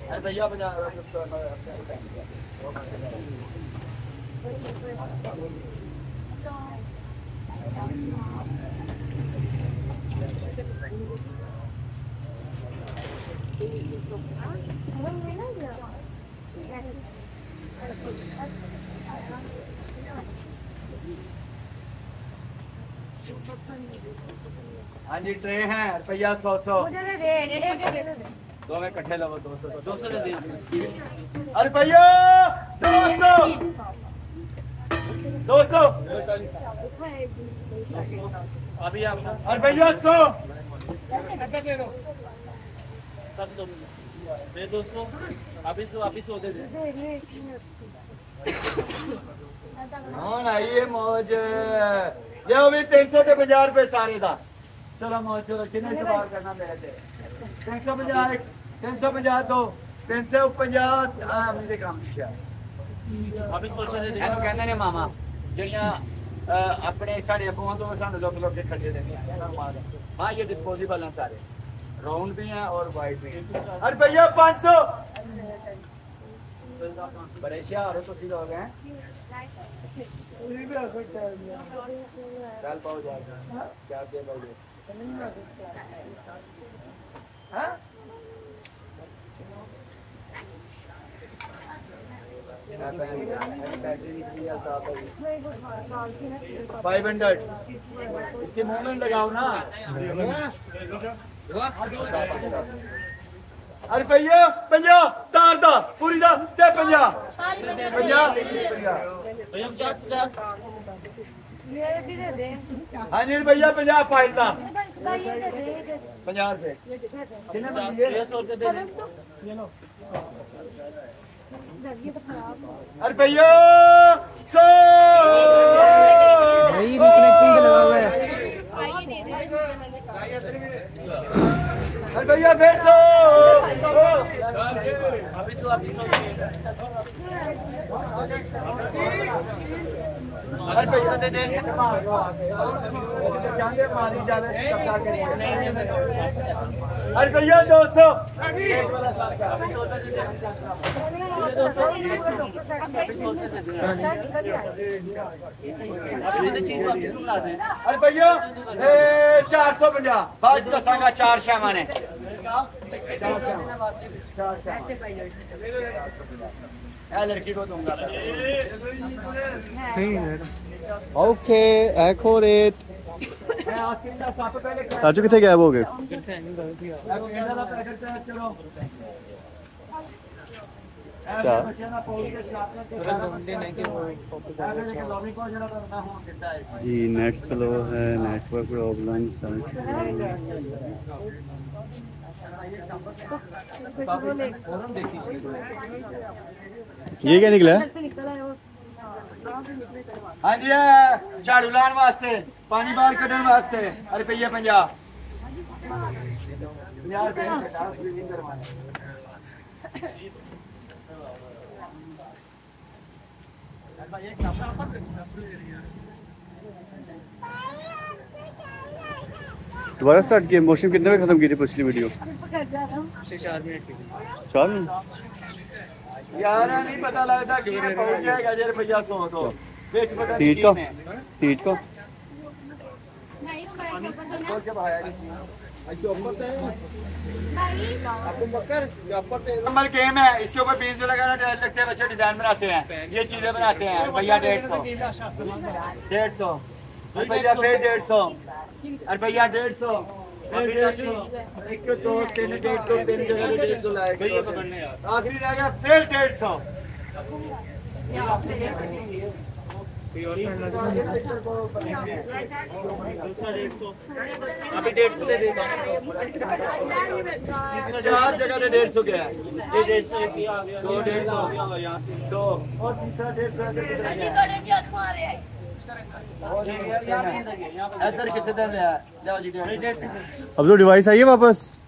अरे भैया बजा हाँ जी ट्रे है रुपया 100 दो में कट्ठे लो 200 दे दिए अरे भैया 200 अभी आप अरे भैया 100 दे 200 अभी 100 दे दे हाँ आइए मौज ये भी 350 रुपए सारे दा चलो मौज चलो कितने से बाहर करना मेरे से 350 350 दो 350 मेरे काम किया अभी सोच रहे थे कहते ने मामा जड़ियां अपने साढ़े अबुआं तो सानू लोग लोग के खड़े देने हाँ ये डिस्पोजेबल हैं सारे राउंड भी हैं और वाइट भी हैं अरे भैया 500 बड़े शहर हो तो लोग हैं चल पाओ जाएगा चार दे पाओ हाँ 500 इसके मुंह में लगाओ ना अरे भैया 50 तार दा पूरी दा ते 50 हाँ जी भैया 50 फाइल दा 50 रुपए कितने अरे भैया 100 अरे भैया फिर 100 अरे भैया 200 अरे भैया 450 बाद दसांगा 4 शामा ने लड़की को दूंगा सही है ओके एक्यूरेट ताजू कितने गायब हो गए जी नेट स्लो है नेटवर्क प्रॉब्लम ये क्या निकला हाँ जी झाड़ू लाने वास्ते पानी बाहर कढ़ने वास्ते अरे भैया 50 दोबारा स्टार्ट किया मोशन कितने में खत्म की थी पिछली वीडियो 4 मिनट की 4 मिनट यार नहीं पता लगता कि पहुंच जाएगा जे रुपया 100 तो बेच पता हीट को हीट को नंबर गेम है इसके ऊपर बीज लगाना लगते हैं बच्चे डिजाइन बनाते हैं ये चीजें बनाते हैं भैया 150 रुपया फिर 150 रुपया 150 एक दो तीन 150 तीन जगह 150 लाएगा आखिरी रह गया फिर 150 अभी 150 दे देगा 4 जगह 150 गया ये 150 दो 150 दो और तीसरा 150 इधर किसे दे लिया जाओ जी अब तो डिवाइस आई है वापस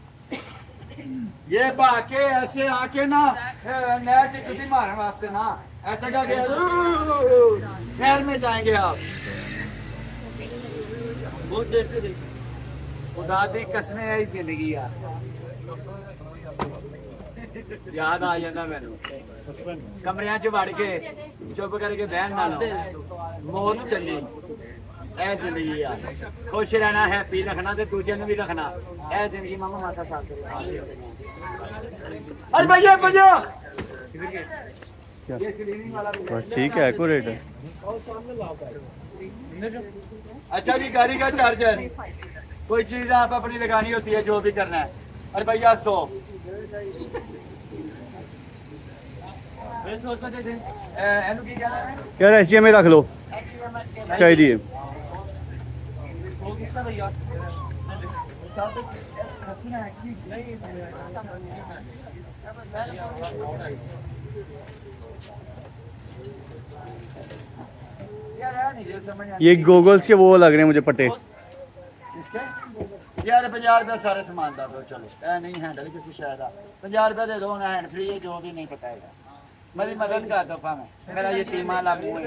ये बाके ऐसे आके ना नेट से छुट्टी मारने वास्ते ना ऐसा क्या गया नहर में जाएंगे आप बहुत देर से देखिए खुदा दी कसमें है जिंदगी यार याद आ जाता मैनू कमरिया च वड़ के चुप करके बहन नालों मौत चली ऐ जिंदगी यार खुश रहना हैप्पी रखना ते दूजे नूं भी रखना ऐ जिंदगी मामा माथा साफ करो अरे भैया भैया ये स्क्रीनिंग वाला भी बस ठीक है एक्यूरेट है। अच्छा जी गाड़ी का चार्जर कोई चीज आप अपनी लगानी होती है जो भी करना है अरे भैया 100 यार एशिया में रख लो चाहिए ये गोगल्स के वो लग रहे हैं मुझे पट्टे इसके यार 50 रुपया सारे सामान दा दो चलो ऐ नहीं हैंडल किसी शायद 50 रुपया दे दो ना हैंड फ्री है जो भी नहीं पताएगा मेरी मदद कर दो भावे मेरा ये टीमा लागू है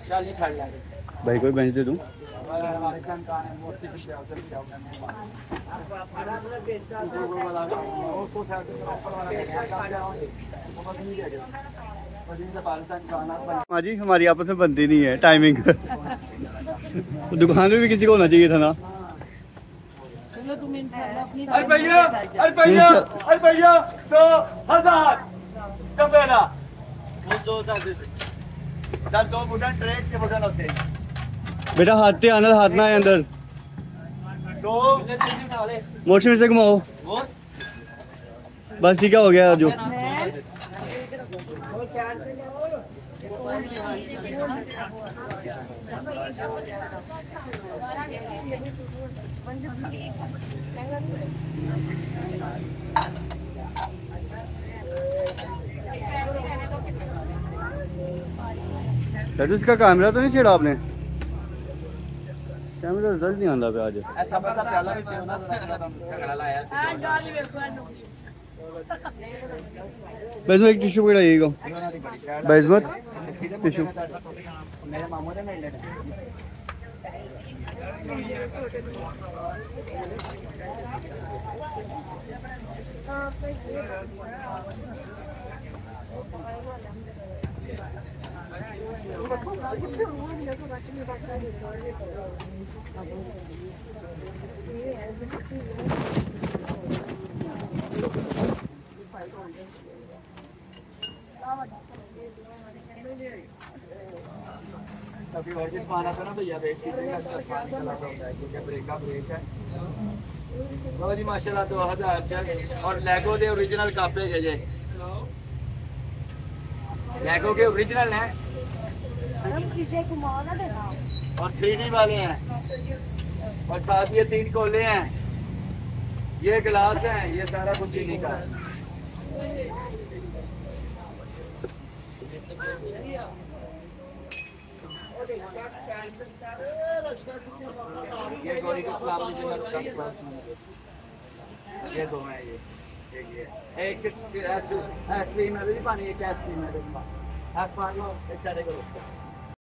चल ये खा लेंगे भाई कोई बेंच दे दूं हाँ जी हमारी आपस में बनती नहीं है टाइमिंग दुकान में भी किसी को होना चाहिए था ना रुपया 2000 चपेरा 2000 सर 2 बुटन ट्रेक के बुटन होते हैं बेटा हाथ पे आना हाथ ना है अंदर तो मोशन से घुमाओ बस ठीक है हो गया जो इसका कैमरा तो नहीं छेड़ा आपने कैमरा रिजल्ट नहीं आंदा पे आज ऐसा पता पहला भी क्यों ना झगड़ा लाया बेजमत एक टिश्यू पकड़ा यहीगा बेजमत टिश्यू मेरे मामू ने मिल लेना अभी और जिस माना था ना भैया वेट कीजिएगा इसका सामान चला होता है क्योंकि ब्रेक का ब्रेक है बहुत जी माशाल्लाह 2000 चल और लेगो दे ओरिजिनल कापे है जे लेगो के ओरिजिनल हैं और 3D वाले हैं और साथ ये 3 कोले हैं ये गिलास हैं ये सारा कुछ चीनी का है ये गौरी के सलाम ये दो हैं ये एक असली में भी पानी एक असली में भी पानी आप पानी एक साइड करो